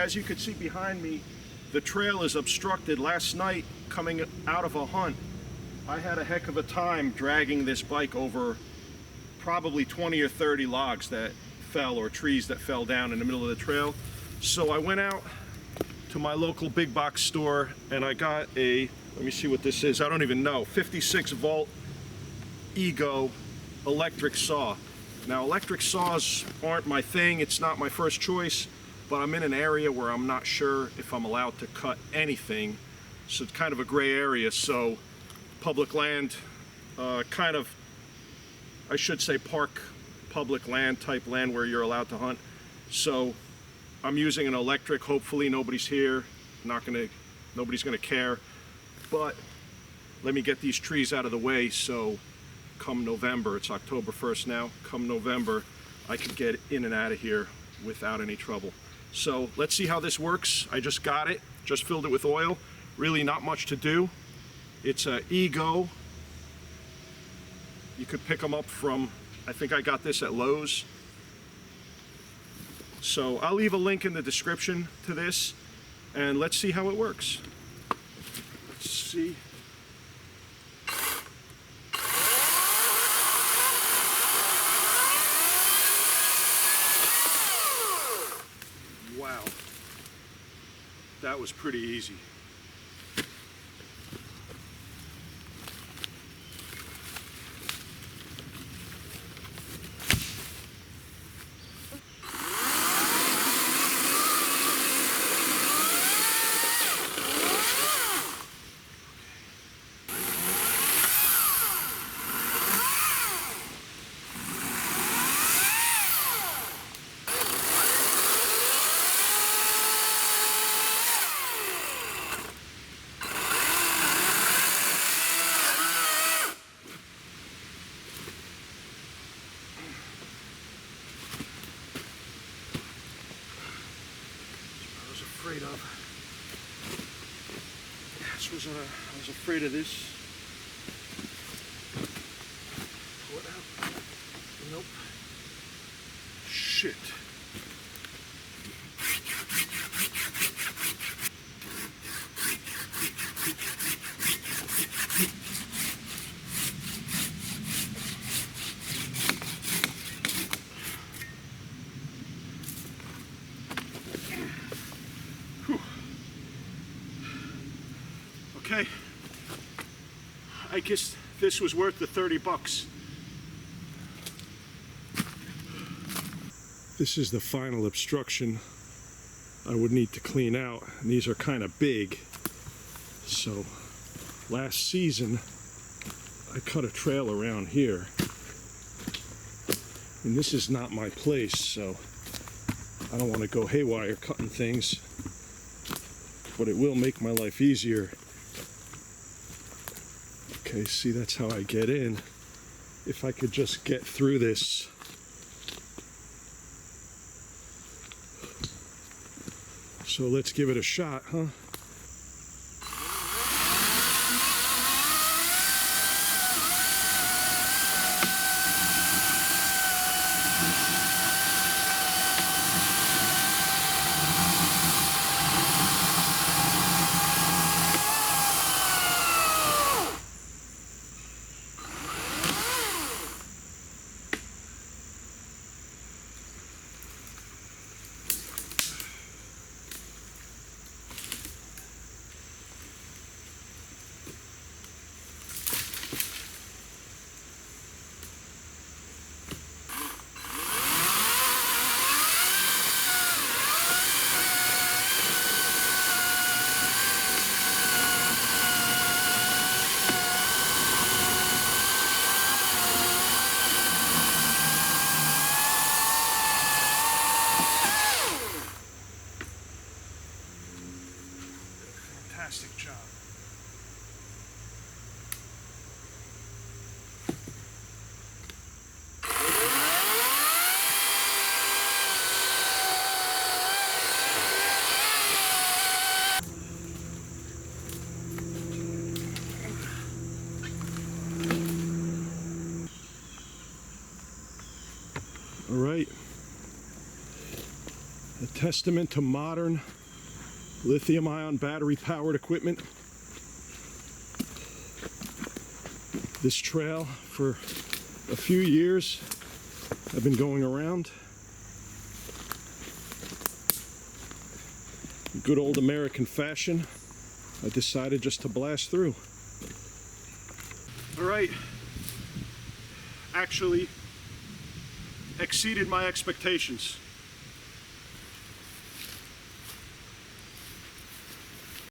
As you can see behind me, the trail is obstructed. Last night, coming out of a hunt, I had a heck of a time dragging this bike over probably 20 or 30 logs that fell, or trees that fell down in the middle of the trail. So I went out to my local big box store and I got a, let me see what this is, I don't even know, 56 volt Ego electric saw. Now, electric saws aren't my thing, it's not my first choice, but I'm in an area where I'm not sure if I'm allowed to cut anything. So it's kind of a gray area. So public land, kind of, I should say park public land type land where you're allowed to hunt. So I'm using an electric. Hopefully nobody's here, nobody's gonna care. But let me get these trees out of the way so come November, it's October 1st now, come November, I can get in and out of here without any trouble. So let's see how this works. I just got it, just filled it with oil. Really not much to do. It's a Ego. You could pick them up from, I think I got this at Lowe's. So I'll leave a link in the description to this and let's see how it works. Let's see. Wow, that was pretty easy. I was afraid of this. Pull it out. Nope. Shit. Okay, I guess this was worth the 30 bucks. This is the final obstruction I would need to clean out, and these are kind of big. So last season I cut a trail around here, and this is not my place, so I don't want to go haywire cutting things, but it will make my life easier. Okay, see, that's how I get in. If I could just get through this. So let's give it a shot, huh? Fantastic job. All right. Testament to modern lithium-ion battery-powered equipment. This trail, for a few years, I've been going around. In good old American fashion, I decided just to blast through. All right, actually exceeded my expectations.